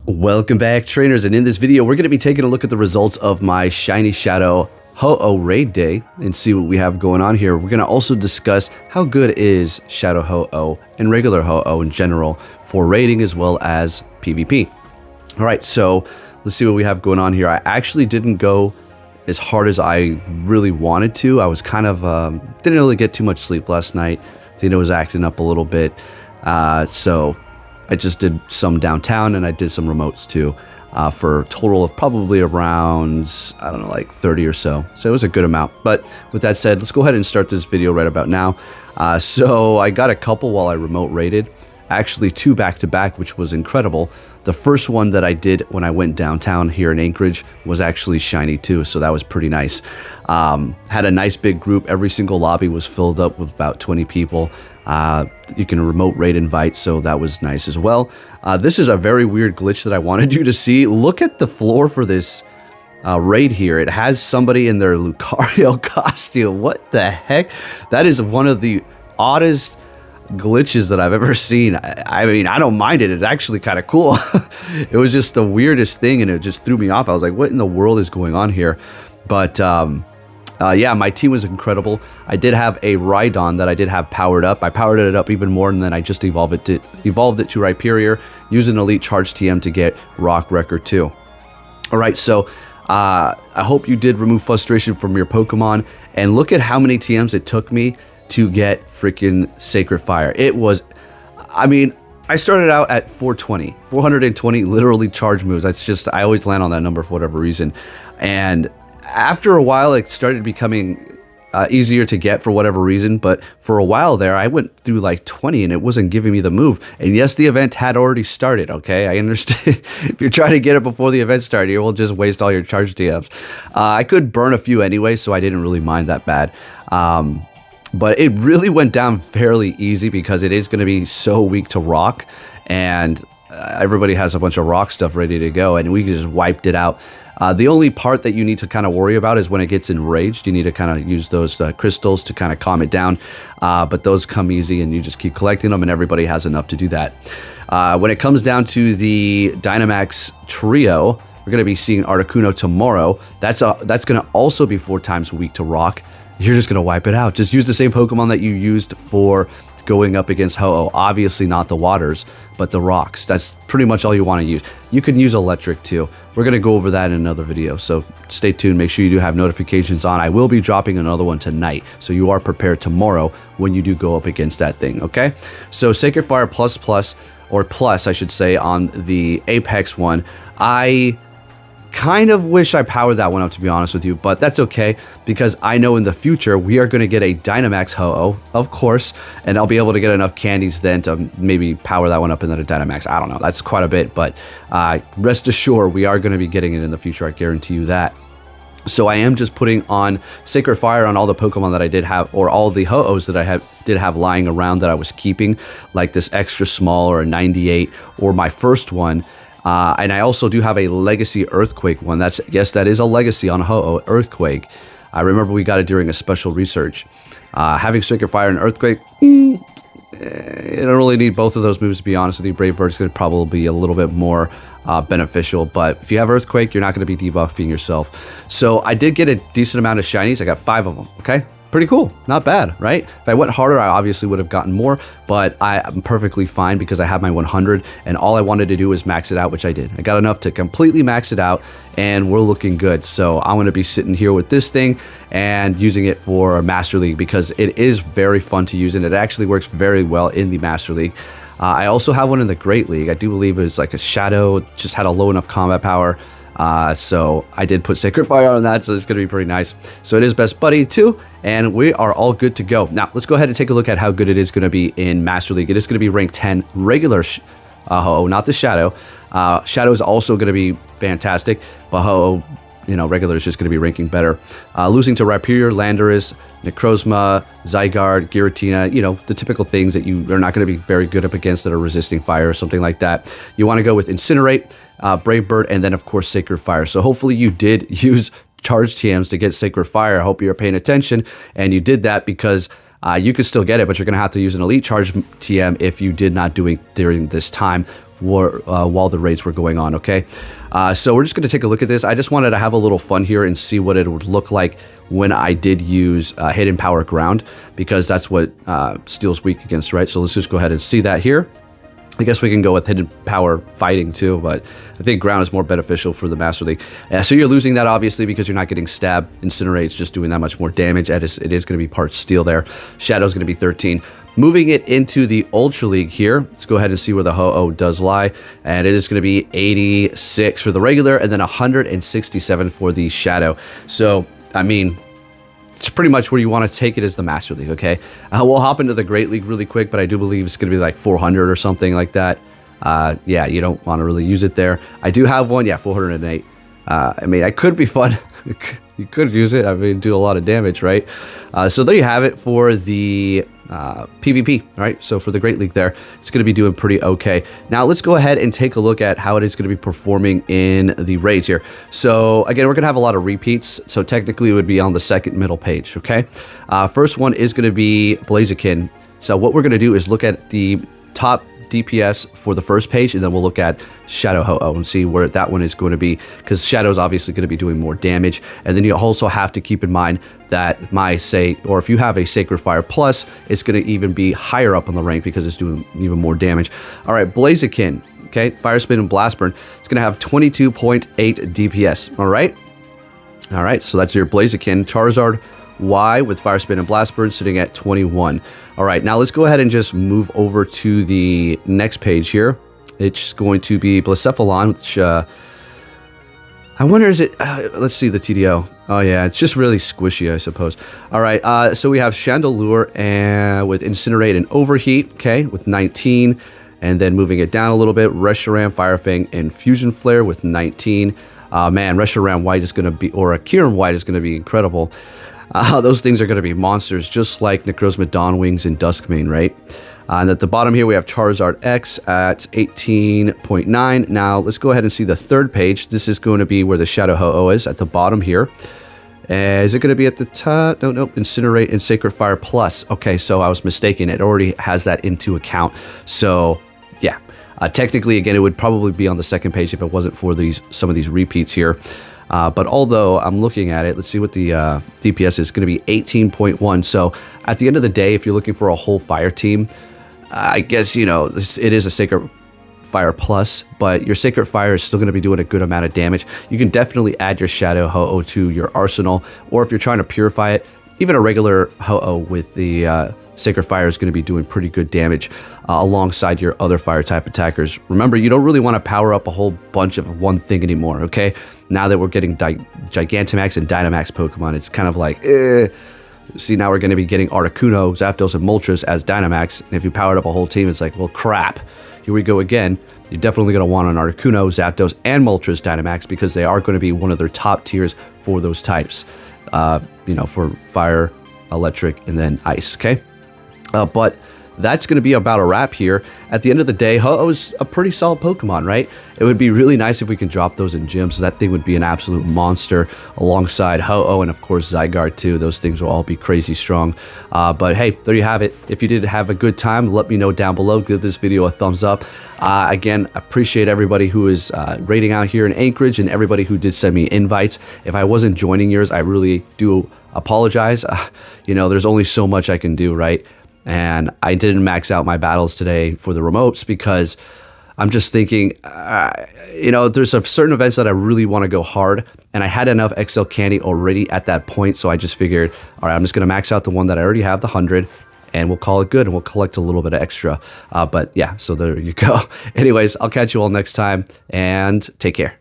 Welcome back, trainers, and in this video we're going to be taking a look at the results of my Shiny Shadow Ho-Oh raid day and see what we have going on here. We're going to also discuss how good is Shadow Ho-Oh and regular Ho-Oh in general for raiding as well as PvP. Alright, so let's see what we have going on here. I actually didn't go as hard as I really wanted to. I was kind of, didn't really get too much sleep last night. I think I was acting up a little bit, so I just did some downtown and I did some remotes too, for a total of probably around, I don't know, like 30 or so. So it was a good amount. But with that said, let's go ahead and start this video right about now. So I got a couple while I remote raided, actually 2 back-to-back, which was incredible. The first one that I did when I went downtown here in Anchorage was actually shiny too, so that was pretty nice. Had a nice big group. Every single lobby was filled up with about 20 people. You can remote raid invite, so that was nice as well. This is a very weird glitch that I wanted you to see. Look at the floor for this raid here. It has somebody in their Lucario costume. What the heck? That is one of the oddest glitches that I've ever seen. I mean, I don't mind it. It's actually kind of cool. It was just the weirdest thing, and it just threw me off. I was like, what in the world is going on here? But yeah, my team was incredible. I did have a Rhydon that I did have powered up. I powered it up even more, and then I just evolved it to Rhyperior, using an Elite Charge TM to get Rock Wrecker too. All right, so I hope you did remove frustration from your Pokemon, and look at how many TMs it took me to get freaking Sacred Fire. It was, I mean, I started out at 420 literally charge moves. That's just, I always land on that number for whatever reason. And after a while, it started becoming easier to get for whatever reason. But for a while there, I went through like 20 and it wasn't giving me the move. And yes, the event had already started, okay? I understand. If you're trying to get it before the event started, you will just waste all your charge TMs. I could burn a few anyway, so I didn't really mind that bad. But it really went down fairly easy because it is going to be so weak to rock, and everybody has a bunch of rock stuff ready to go, and we just wiped it out. The only part that you need to kind of worry about is when it gets enraged. You need to kind of use those crystals to kind of calm it down, but those come easy, and you just keep collecting them, and everybody has enough to do that. When it comes down to the Dynamax trio, we're going to be seeing Articuno tomorrow. That's going to also be 4 times weak to rock. You're just going to wipe it out. Just use the same Pokemon that you used for going up against Ho-Oh. Obviously not the waters, but the rocks. That's pretty much all you want to use. You can use electric too. We're going to go over that in another video, so stay tuned. Make sure you do have notifications on. I will be dropping another one tonight, so you are prepared tomorrow when you do go up against that thing, okay? So Sacred Fire plus, I should say, on the Apex one. I kind of wish I powered that one up, to be honest with you, but that's okay, because I know in the future we are going to get a Dynamax Ho-Oh, of course, and I'll be able to get enough candies then to maybe power that one up and then a Dynamax. I don't know, that's quite a bit, but rest assured we are going to be getting it in the future. I guarantee you that. So I am just putting on Sacred Fire on all the Pokemon that I did have, or all the Ho-Ohs that I did have lying around that I was keeping, like this extra small or a 98, or my first one. And I also do have a Legacy Earthquake one. Yes, that is a Legacy on Ho-Oh, Earthquake. I remember we got it during a special research. Having Sacred Fire and Earthquake, you don't really need both of those moves, to be honest with you. Brave Bird's going to probably be a little bit more beneficial, but if you have Earthquake, you're not going to be debuffing yourself. So I did get a decent amount of shinies. I got 5 of them, okay? Pretty cool, not bad, right? If I went harder, I obviously would have gotten more, but I'm perfectly fine because I have my 100, and all I wanted to do was max it out, which I did. I got enough to completely max it out, and we're looking good. So I'm going to be sitting here with this thing and using it for Master League because it is very fun to use, and it actually works very well in the Master League. I also have one in the Great League. I do believe it was like a Shadow, just had a low enough combat power. So I did put Sacred Fire on that, so it's going to be pretty nice. So it is Best Buddy too, and we are all good to go. Now, let's go ahead and take a look at how good it is going to be in Master League. It is going to be ranked 10 regular Ho-Oh, not the Shadow. Shadow is also going to be fantastic, but Ho-Oh, you know, regular is just going to be ranking better. Losing to Rhyperior, Landorus, Necrozma, Zygarde, Giratina, you know, the typical things that you are not going to be very good up against that are resisting fire or something like that. You want to go with Incinerate, Brave Bird, and then of course Sacred Fire. So hopefully you did use charge TMs to get Sacred Fire. I hope you're paying attention and you did that, because you could still get it, but you're going to have to use an Elite Charge TM if you did not do it during this time while the raids were going on, okay? So we're just going to take a look at this. I just wanted to have a little fun here and see what it would look like when I did use Hidden Power Ground, because that's what Steel's weak against, right? So let's just go ahead and see that here. I guess we can go with Hidden Power Fighting too, but I think Ground is more beneficial for the Master League. So you're losing that obviously because you're not getting Stab. Incinerate's just doing that much more damage. It is going to be part Steel there. Shadow's going to be 13. Moving it into the Ultra League here, let's go ahead and see where the Ho-Oh does lie. And it is going to be 86 for the regular and then 167 for the Shadow. So, I mean, it's pretty much where you want to take it as the Master League, okay? We'll hop into the Great League really quick, but I do believe it's going to be like 400 or something like that. Yeah, you don't want to really use it there. I do have one, yeah, 408. I mean, it could be fun. You could use it. I mean, do a lot of damage, right? So there you have it for the PvP, right? So for the Great League there, it's going to be doing pretty okay. Now let's go ahead and take a look at how it is going to be performing in the raids here. So again, we're going to have a lot of repeats. So technically it would be on the second middle page, okay? First one is going to be Blaziken. So what we're going to do is look at the top DPS for the first page, and then we'll look at Shadow Ho-Oh and see where that one is going to be, because Shadow is obviously going to be doing more damage. And then you also have to keep in mind that if you have a Sacred Fire Plus, it's going to even be higher up on the rank because it's doing even more damage. All right, Blaziken, okay, Fire Spin and Blast Burn. It's going to have 22.8 DPS. All right, so that's your Blaziken. Charizard Y with Fire Spin and Blast Burn sitting at 21. All right, now let's go ahead and just move over to the next page here. It's going to be Blacephalon, which I wonder, is it, let's see the TDO. Oh yeah, it's just really squishy, I suppose. All right, so we have Chandelure and with Incinerate and Overheat, okay, with 19. And then moving it down a little bit, Reshiram, Fire Fang, and Fusion Flare with 19. Man, Reshiram White is going to be, or a Kyurem White is going to be incredible. Those things are going to be monsters, just like Necrozma Dawnwings and Duskmane, right? And at the bottom here, we have Charizard X at 18.9. Now, let's go ahead and see the third page. This is going to be where the Shadow Ho-Oh is at the bottom here. Is it going to be at the top? No, Incinerate and Sacred Fire Plus. Okay, so I was mistaken. It already has that into account. So, yeah. Technically, again, it would probably be on the second page if it wasn't for some of these repeats here. But although I'm looking at it, let's see what the DPS is. Going to be 18.1. So at the end of the day, if you're looking for a whole fire team, I guess, you know, it is a Sacred Fire Plus, but your Sacred Fire is still going to be doing a good amount of damage. You can definitely add your Shadow Ho-Oh to your arsenal, or if you're trying to purify it, even a regular Ho-Oh with the Sacred Fire is going to be doing pretty good damage alongside your other fire type attackers. Remember, you don't really want to power up a whole bunch of one thing anymore, okay? Now that we're getting Gigantamax and Dynamax Pokemon, it's kind of like, See, now we're going to be getting Articuno, Zapdos, and Moltres as Dynamax. And if you powered up a whole team, it's like, well, crap. Here we go again. You're definitely going to want an Articuno, Zapdos, and Moltres Dynamax because they are going to be one of their top tiers for those types. You know, for fire, electric, and then ice, okay? But that's going to be about a wrap here. At the end of the day, Ho-Oh's a pretty solid Pokemon, right? It would be really nice if we can drop those in gyms. So that thing would be an absolute monster alongside Ho-Oh and, of course, Zygarde, too. Those things will all be crazy strong. But, hey, there you have it. If you did have a good time, let me know down below. Give this video a thumbs up. Again, appreciate everybody who is raiding out here in Anchorage and everybody who did send me invites. If I wasn't joining yours, I really do apologize. You know, there's only so much I can do, right? And I didn't max out my battles today for the remotes because I'm just thinking, you know, there's certain events that I really want to go hard. And I had enough XL candy already at that point. So I just figured, all right, I'm just going to max out the one that I already have, the 100. And we'll call it good and we'll collect a little bit of extra. But yeah, so there you go. Anyways, I'll catch you all next time and take care.